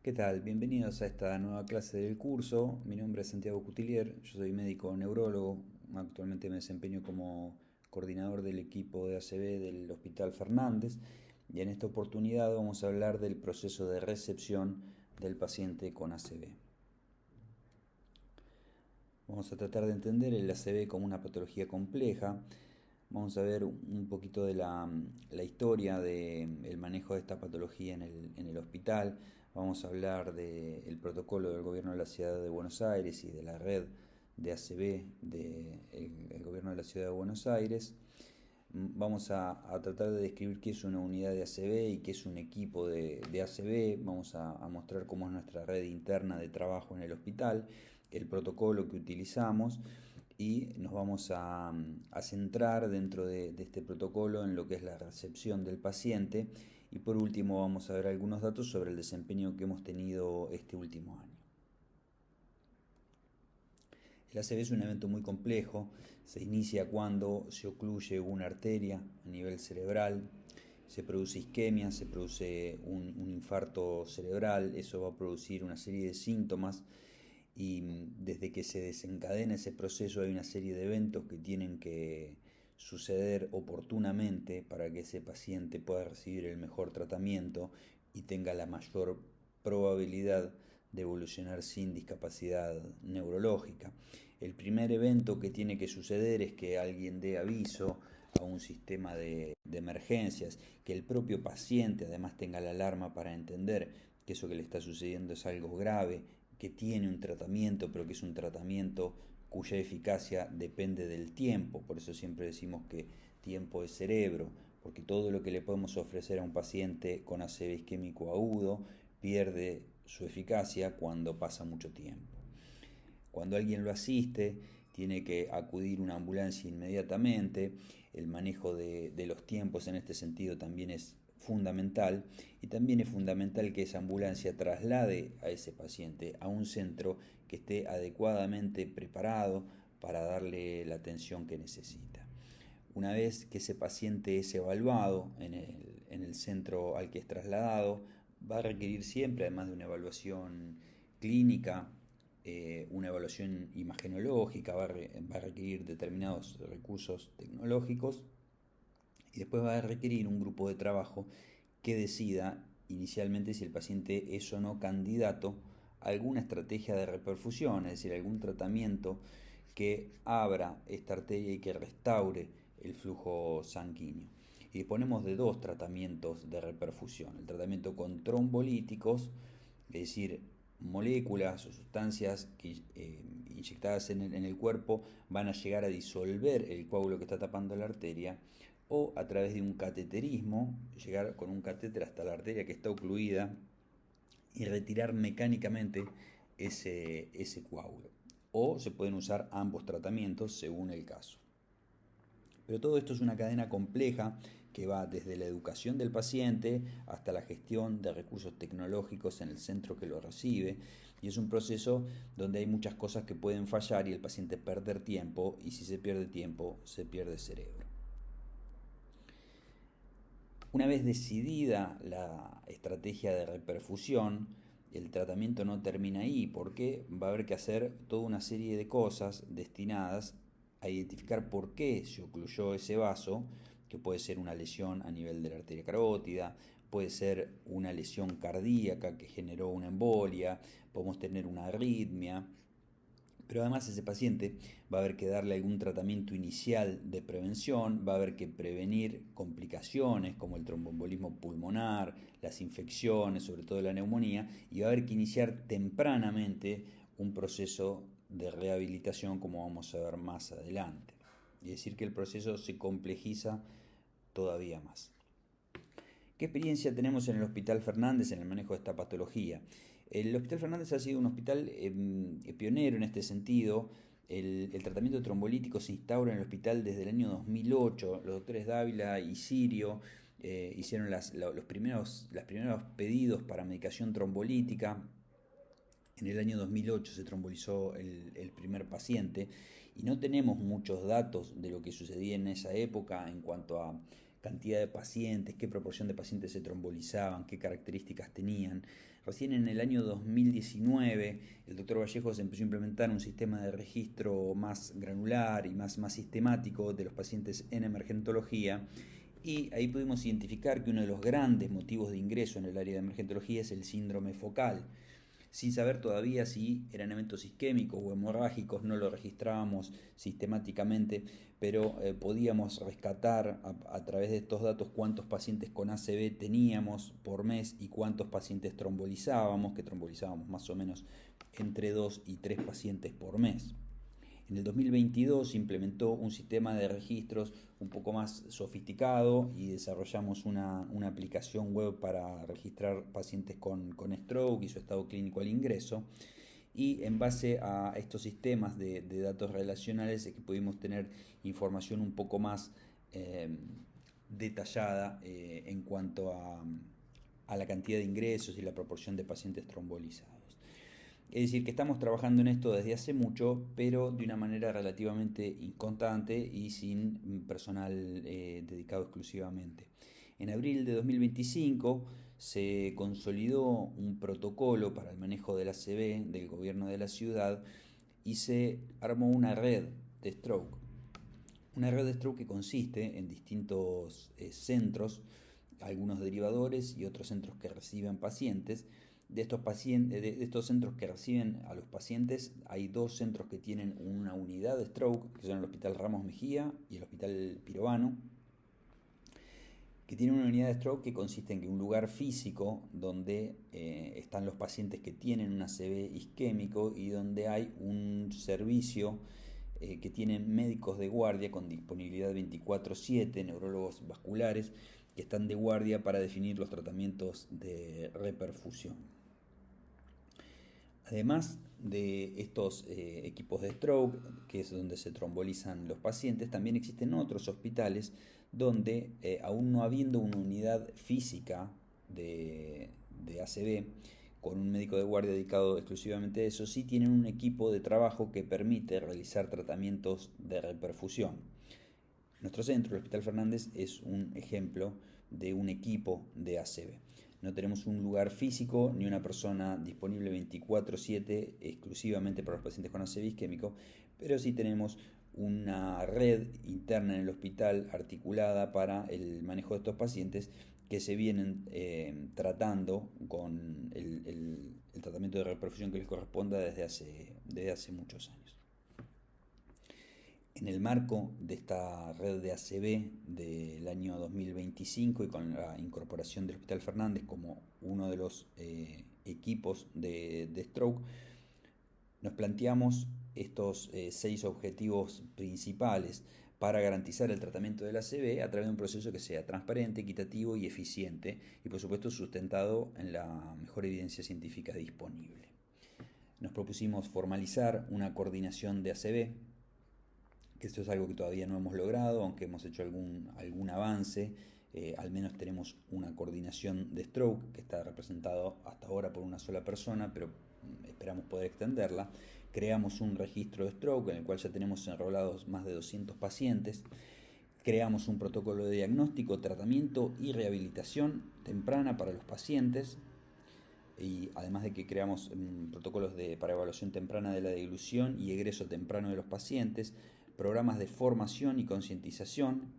¿Qué tal? Bienvenidos a esta nueva clase del curso. Mi nombre es Santiago Cutilier, yo soy médico neurólogo. Actualmente me desempeño como coordinador del equipo de ACV del Hospital Fernández y en esta oportunidad vamos a hablar del proceso de recepción del paciente con ACV. Vamos a tratar de entender el ACV como una patología compleja. Vamos a ver un poquito de la historia del manejo de esta patología en el hospital. Vamos a hablar del protocolo del gobierno de la ciudad de Buenos Aires y de la red de ACV del gobierno de la ciudad de Buenos Aires. Vamos a tratar de describir qué es una unidad de ACV y qué es un equipo de ACV. Vamos a mostrar cómo es nuestra red interna de trabajo en el hospital, el protocolo que utilizamos y nos vamos a centrar dentro de este protocolo en lo que es la recepción del paciente y por último vamos a ver algunos datos sobre el desempeño que hemos tenido este último año. El ACV es un evento muy complejo, se inicia cuando se ocluye una arteria a nivel cerebral, se produce isquemia, se produce un infarto cerebral, eso va a producir una serie de síntomas y desde que se desencadena ese proceso hay una serie de eventos que tienen que suceder oportunamente para que ese paciente pueda recibir el mejor tratamiento y tenga la mayor probabilidad de evolucionar sin discapacidad neurológica. El primer evento que tiene que suceder es que alguien dé aviso a un sistema de emergencias, que el propio paciente además tenga la alarma para entender que eso que le está sucediendo es algo grave, que tiene un tratamiento, pero que es un tratamiento cuya eficacia depende del tiempo. Por eso siempre decimos que tiempo es cerebro, porque todo lo que le podemos ofrecer a un paciente con ACV isquémico agudo pierde su eficacia cuando pasa mucho tiempo. Cuando alguien lo asiste, tiene que acudir una ambulancia inmediatamente. El manejo de los tiempos en este sentido también es fundamental y también es fundamental que esa ambulancia traslade a ese paciente a un centro que esté adecuadamente preparado para darle la atención que necesita. Una vez que ese paciente es evaluado en el centro al que es trasladado, va a requerir siempre, además de una evaluación clínica, una evaluación imagenológica, va a requerir determinados recursos tecnológicos y después va a requerir un grupo de trabajo que decida inicialmente si el paciente es o no candidato a alguna estrategia de reperfusión, es decir, algún tratamiento que abra esta arteria y que restaure el flujo sanguíneo. Y disponemos de dos tratamientos de reperfusión, el tratamiento con trombolíticos, es decir, moléculas o sustancias que inyectadas en el cuerpo van a llegar a disolver el coágulo que está tapando la arteria, o a través de un cateterismo, llegar con un catéter hasta la arteria que está ocluida y retirar mecánicamente ese coágulo. O se pueden usar ambos tratamientos según el caso. Pero todo esto es una cadena compleja que va desde la educación del paciente hasta la gestión de recursos tecnológicos en el centro que lo recibe, y es un proceso donde hay muchas cosas que pueden fallar y el paciente perder tiempo, y si se pierde tiempo se pierde cerebro. Una vez decidida la estrategia de reperfusión, el tratamiento no termina ahí porque va a haber que hacer toda una serie de cosas destinadas a identificar por qué se ocluyó ese vaso, que puede ser una lesión a nivel de la arteria carótida, puede ser una lesión cardíaca que generó una embolia, podemos tener una arritmia, pero además ese paciente va a haber que darle algún tratamiento inicial de prevención, va a haber que prevenir complicaciones como el tromboembolismo pulmonar, las infecciones, sobre todo la neumonía, y va a haber que iniciar tempranamente un proceso de rehabilitación como vamos a ver más adelante. Es decir, que el proceso se complejiza todavía más. ¿Qué experiencia tenemos en el Hospital Fernández en el manejo de esta patología? El Hospital Fernández ha sido un hospital pionero en este sentido. El tratamiento trombolítico se instaura en el hospital desde el año 2008. Los doctores Dávila y Sirio hicieron los primeros pedidos para medicación trombolítica. En el año 2008 se trombolizó el primer paciente y no tenemos muchos datos de lo que sucedía en esa época en cuanto a cantidad de pacientes, qué proporción de pacientes se trombolizaban, qué características tenían. Recién en el año 2019 el doctor Vallejos empezó a implementar un sistema de registro más granular y más sistemático de los pacientes en emergentología, y ahí pudimos identificar que uno de los grandes motivos de ingreso en el área de emergentología es el síndrome focal. Sin saber todavía si eran eventos isquémicos o hemorrágicos, no lo registrábamos sistemáticamente, pero podíamos rescatar a través de estos datos cuántos pacientes con ACV teníamos por mes y cuántos pacientes trombolizábamos, que trombolizábamos más o menos entre 2 y 3 pacientes por mes. En el 2022 se implementó un sistema de registros un poco más sofisticado y desarrollamos una aplicación web para registrar pacientes con stroke y su estado clínico al ingreso. Y en base a estos sistemas de datos relacionales es que pudimos tener información un poco más detallada en cuanto a la cantidad de ingresos y la proporción de pacientes trombolizados. Es decir, que estamos trabajando en esto desde hace mucho, pero de una manera relativamente inconstante y sin personal dedicado exclusivamente. En abril de 2025 se consolidó un protocolo para el manejo del ACV del gobierno de la ciudad y se armó una red de stroke. Una red de stroke que consiste en distintos centros, algunos derivadores y otros centros que reciben pacientes. De estos centros que reciben a los pacientes, hay 2 centros que tienen una unidad de stroke, que son el Hospital Ramos Mejía y el Hospital Pirovano, que tienen una unidad de stroke que consiste en que un lugar físico donde están los pacientes que tienen un ACV isquémico y donde hay un servicio que tienen médicos de guardia con disponibilidad 24/7, neurólogos vasculares, que están de guardia para definir los tratamientos de reperfusión. Además de estos equipos de stroke, que es donde se trombolizan los pacientes, también existen otros hospitales donde, aún no habiendo una unidad física de ACV, con un médico de guardia dedicado exclusivamente a eso, sí tienen un equipo de trabajo que permite realizar tratamientos de reperfusión. Nuestro centro, el Hospital Fernández, es un ejemplo de un equipo de ACV. No tenemos un lugar físico ni una persona disponible 24/7 exclusivamente para los pacientes con ACV isquémico, pero sí tenemos una red interna en el hospital articulada para el manejo de estos pacientes que se vienen tratando con el tratamiento de reperfusión que les corresponda desde hace muchos años. En el marco de esta red de ACV del año 2025 y con la incorporación del Hospital Fernández como uno de los equipos de stroke, nos planteamos estos 6 objetivos principales para garantizar el tratamiento del ACV a través de un proceso que sea transparente, equitativo y eficiente y por supuesto sustentado en la mejor evidencia científica disponible. Nos propusimos formalizar una coordinación de ACV, que esto es algo que todavía no hemos logrado, aunque hemos hecho algún avance. Al menos tenemos una coordinación de stroke que está representado hasta ahora por una sola persona, pero esperamos poder extenderla. Creamos un registro de stroke en el cual ya tenemos enrolados más de 200 pacientes. Creamos un protocolo de diagnóstico, tratamiento y rehabilitación temprana para los pacientes. Y además de que creamos protocolos para evaluación temprana de la deglución y egreso temprano de los pacientes, programas de formación y concientización,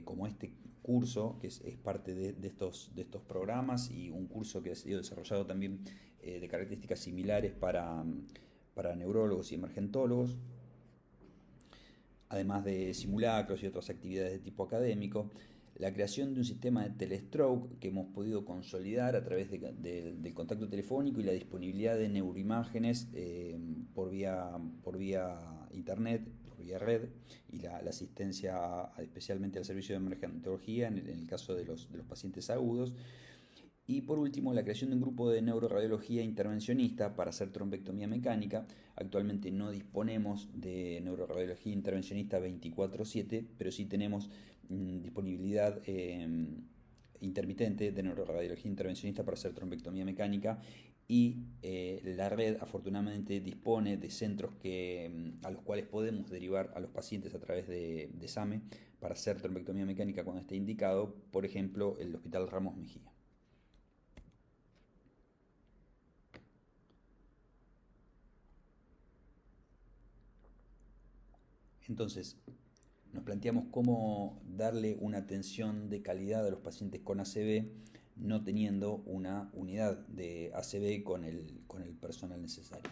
como este curso, que es parte de estos programas, y un curso que ha sido desarrollado también de características similares para neurólogos y emergentólogos, además de simulacros y otras actividades de tipo académico. La creación de un sistema de telestroke que hemos podido consolidar a través del contacto telefónico y la disponibilidad de neuroimágenes por vía internet, por vía red, y la asistencia especialmente al servicio de emergentología en el caso de los pacientes agudos. Y por último, la creación de un grupo de neuroradiología intervencionista para hacer trombectomía mecánica. Actualmente no disponemos de neuroradiología intervencionista 24/7, pero sí tenemos disponibilidad intermitente de neuroradiología intervencionista para hacer trombectomía mecánica y la red afortunadamente dispone de centros a los cuales podemos derivar a los pacientes a través de SAME para hacer trombectomía mecánica cuando esté indicado, por ejemplo, el Hospital Ramos Mejía. Entonces, nos planteamos cómo darle una atención de calidad a los pacientes con ACV, no teniendo una unidad de ACV con el personal necesario.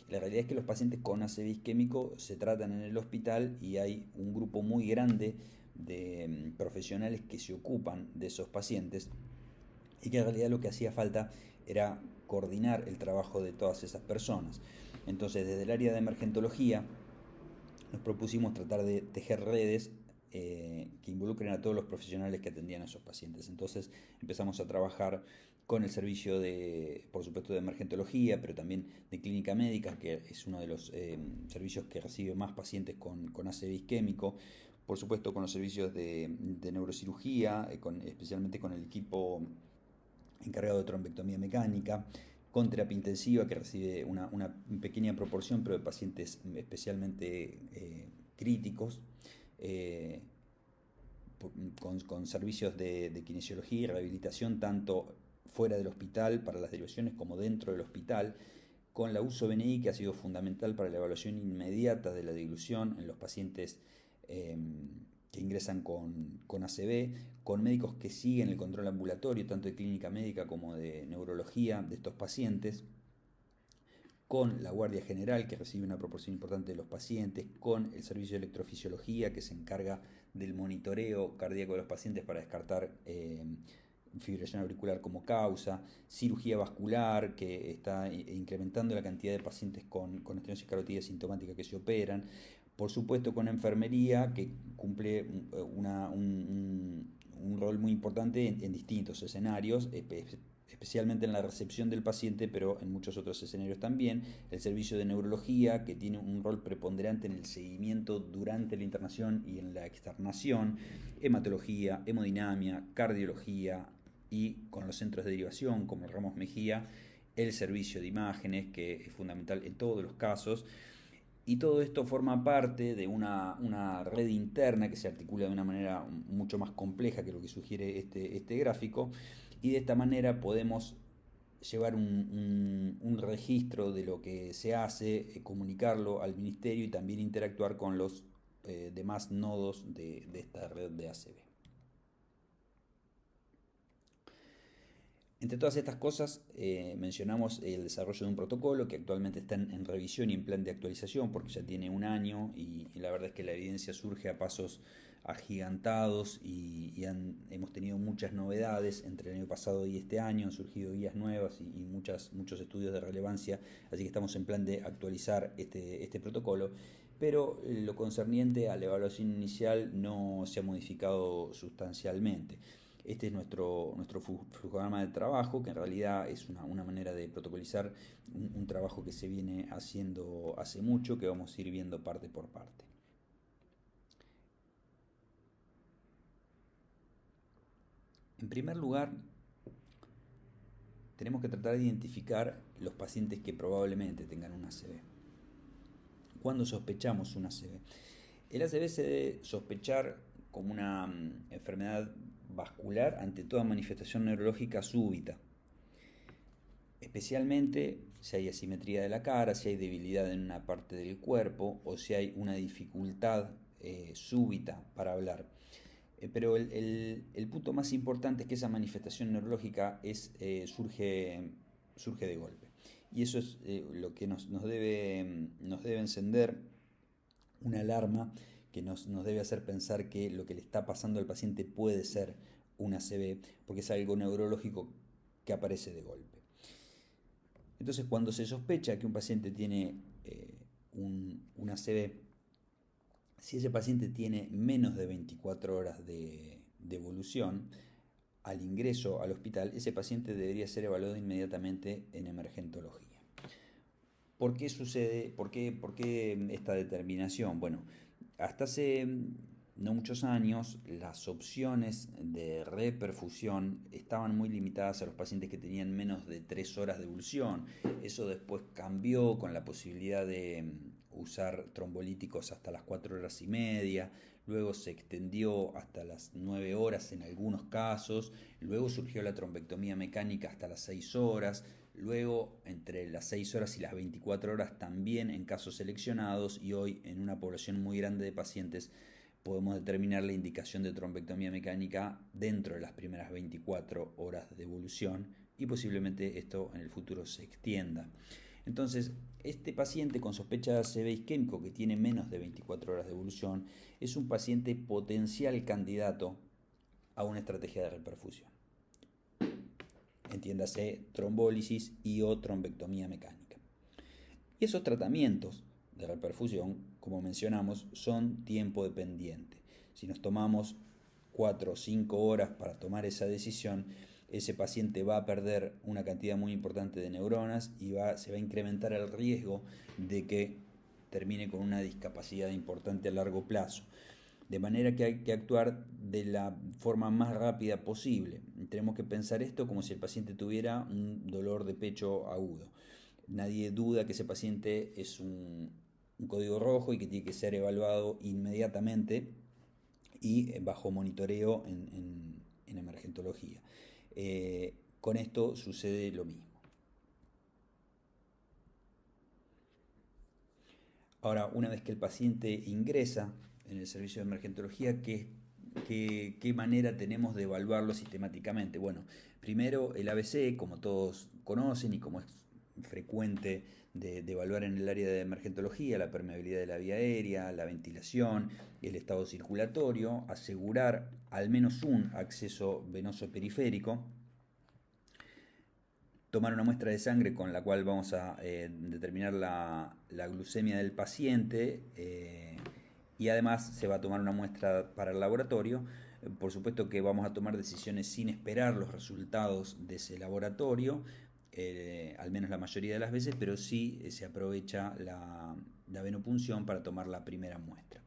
La realidad es que los pacientes con ACV isquémico se tratan en el hospital y hay un grupo muy grande de profesionales que se ocupan de esos pacientes, y que en realidad lo que hacía falta era coordinar el trabajo de todas esas personas. Entonces, desde el área de emergentología nos propusimos tratar de tejer redes que involucren a todos los profesionales que atendían a esos pacientes. Entonces empezamos a trabajar con el servicio por supuesto, de emergentología, pero también de clínica médica, que es uno de los servicios que recibe más pacientes con ACV isquémico. Por supuesto, con los servicios de neurocirugía, especialmente con el equipo encargado de trombectomía mecánica, con terapia intensiva, que recibe una pequeña proporción, pero de pacientes especialmente críticos, eh, con servicios de kinesiología y rehabilitación, tanto fuera del hospital para las derivaciones como dentro del hospital, con la uso BNI, que ha sido fundamental para la evaluación inmediata de la dilución en los pacientes que ingresan con ACV, con médicos que siguen el control ambulatorio, tanto de clínica médica como de neurología de estos pacientes, con la Guardia General, que recibe una proporción importante de los pacientes, con el servicio de electrofisiología, que se encarga del monitoreo cardíaco de los pacientes para descartar fibrilación auricular como causa, cirugía vascular, que está incrementando la cantidad de pacientes con estenosis carotídea sintomática que se operan, por supuesto con enfermería, que cumple un rol muy importante en distintos escenarios, especialmente en la recepción del paciente, pero en muchos otros escenarios también. El servicio de neurología, que tiene un rol preponderante en el seguimiento durante la internación y en la externación, hematología, hemodinamia, cardiología, y con los centros de derivación como el Ramos Mejía, el servicio de imágenes, que es fundamental en todos los casos. Y todo esto forma parte de una red interna que se articula de una manera mucho más compleja que lo que sugiere este gráfico, y de esta manera podemos llevar un registro de lo que se hace, comunicarlo al ministerio y también interactuar con los demás nodos de esta red de ACV. Entre todas estas cosas, mencionamos el desarrollo de un protocolo que actualmente está en revisión y en plan de actualización, porque ya tiene un año y la verdad es que la evidencia surge a pasos agigantados y hemos tenido muchas novedades entre el año pasado y este año. Han surgido guías nuevas y muchos estudios de relevancia, así que estamos en plan de actualizar este protocolo, pero lo concerniente a la evaluación inicial no se ha modificado sustancialmente. Este es nuestro flujograma de trabajo, que en realidad es una manera de protocolizar un trabajo que se viene haciendo hace mucho, que vamos a ir viendo parte por parte. En primer lugar, tenemos que tratar de identificar los pacientes que probablemente tengan un ACV. ¿Cuándo sospechamos un ACV? El ACV se debe sospechar como una enfermedad vascular ante toda manifestación neurológica súbita, especialmente si hay asimetría de la cara, si hay debilidad en una parte del cuerpo o si hay una dificultad súbita para hablar. Pero el punto más importante es que esa manifestación neurológica surge de golpe. Y eso es lo que nos debe encender una alarma que nos debe hacer pensar que lo que le está pasando al paciente puede ser un ACV, porque es algo neurológico que aparece de golpe. Entonces, cuando se sospecha que un paciente tiene un ACV, si ese paciente tiene menos de 24 horas de evolución, al ingreso al hospital, ese paciente debería ser evaluado inmediatamente en emergentología. ¿Por qué sucede? ¿Por qué esta determinación? Bueno, hasta hace no muchos años, las opciones de reperfusión estaban muy limitadas a los pacientes que tenían menos de 3 horas de ebullición. Eso después cambió con la posibilidad de usar trombolíticos hasta las 4 horas y media, luego se extendió hasta las 9 horas en algunos casos, luego surgió la trombectomía mecánica hasta las 6 horas, luego entre las 6 horas y las 24 horas también en casos seleccionados, y hoy en una población muy grande de pacientes podemos determinar la indicación de trombectomía mecánica dentro de las primeras 24 horas de evolución, y posiblemente esto en el futuro se extienda. Entonces, este paciente con sospecha de ACV isquémico que tiene menos de 24 horas de evolución es un paciente potencial candidato a una estrategia de reperfusión. Entiéndase, trombólisis y o trombectomía mecánica. Y esos tratamientos de reperfusión, como mencionamos, son tiempo dependiente. Si nos tomamos 4 o 5 horas para tomar esa decisión, ese paciente va a perder una cantidad muy importante de neuronas y se va a incrementar el riesgo de que termine con una discapacidad importante a largo plazo. De manera que hay que actuar de la forma más rápida posible. Tenemos que pensar esto como si el paciente tuviera un dolor de pecho agudo. Nadie duda que ese paciente es un código rojo y que tiene que ser evaluado inmediatamente y bajo monitoreo en emergentología. Con esto sucede lo mismo. Ahora, una vez que el paciente ingresa en el servicio de emergentología, ¿qué manera tenemos de evaluarlo sistemáticamente? Bueno, primero el ABC, como todos conocen y como es frecuente de evaluar en el área de emergentología, la permeabilidad de la vía aérea, la ventilación, el estado circulatorio, asegurar al menos un acceso venoso periférico, tomar una muestra de sangre con la cual vamos a determinar la glucemia del paciente, y además se va a tomar una muestra para el laboratorio. Por supuesto que vamos a tomar decisiones sin esperar los resultados de ese laboratorio, al menos la mayoría de las veces, pero sí se aprovecha la venopunción para tomar la primera muestra.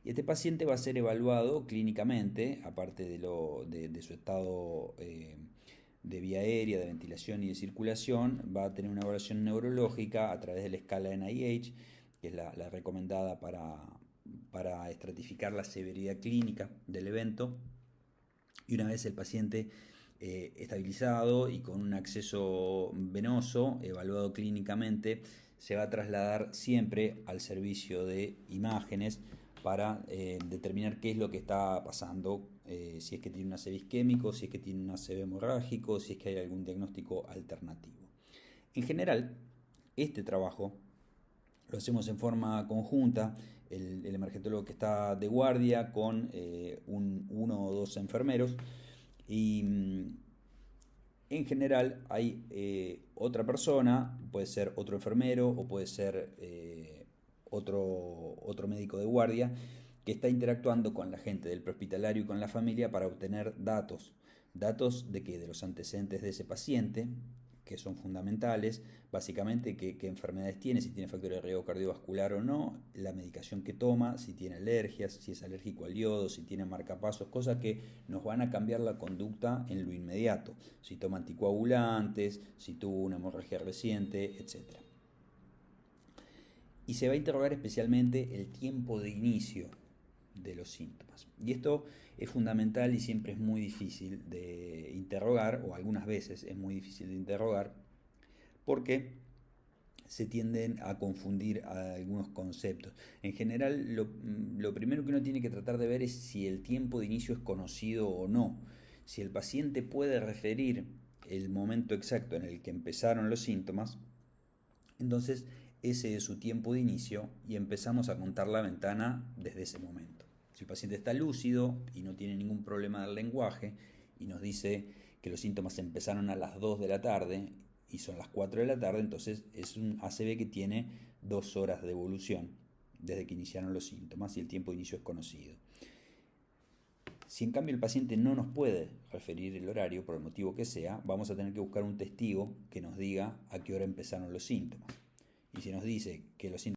Y este paciente va a ser evaluado clínicamente, aparte de su estado de vía aérea, de ventilación y de circulación, va a tener una evaluación neurológica a través de la escala NIH, que es la recomendada para estratificar la severidad clínica del evento. Y una vez el paciente estabilizado y con un acceso venoso, evaluado clínicamente, se va a trasladar siempre al servicio de imágenes para determinar qué es lo que está pasando, si es que tiene un ACV isquémico, si es que tiene un ACV hemorrágico, si es que hay algún diagnóstico alternativo. En general, este trabajo lo hacemos en forma conjunta, el emergentólogo que está de guardia con uno o dos enfermeros, y en general hay otra persona, puede ser otro enfermero o puede ser otro médico de guardia, que está interactuando con la gente del prehospitalario y con la familia para obtener datos. ¿Datos de qué? De los antecedentes de ese paciente, que son fundamentales, básicamente qué enfermedades tiene, si tiene factor de riesgo cardiovascular o no, la medicación que toma, si tiene alergias, si es alérgico al yodo, si tiene marcapasos, cosas que nos van a cambiar la conducta en lo inmediato, si toma anticoagulantes, si tuvo una hemorragia reciente, etc. Y se va a interrogar especialmente el tiempo de inicio de los síntomas. Y esto es fundamental y siempre es muy difícil de interrogar, o algunas veces es muy difícil de interrogar, porque se tienden a confundir algunos conceptos. En general, lo primero que uno tiene que tratar de ver es si el tiempo de inicio es conocido o no. Si el paciente puede referir el momento exacto en el que empezaron los síntomas, entonces ese es su tiempo de inicio y empezamos a contar la ventana desde ese momento. Si el paciente está lúcido y no tiene ningún problema del lenguaje y nos dice que los síntomas empezaron a las 2 de la tarde y son las 4 de la tarde, entonces es un ACV que tiene 2 horas de evolución desde que iniciaron los síntomas y el tiempo de inicio es conocido. Si en cambio el paciente no nos puede referir el horario, por el motivo que sea, vamos a tener que buscar un testigo que nos diga a qué hora empezaron los síntomas. Y si nos dice que los síntomas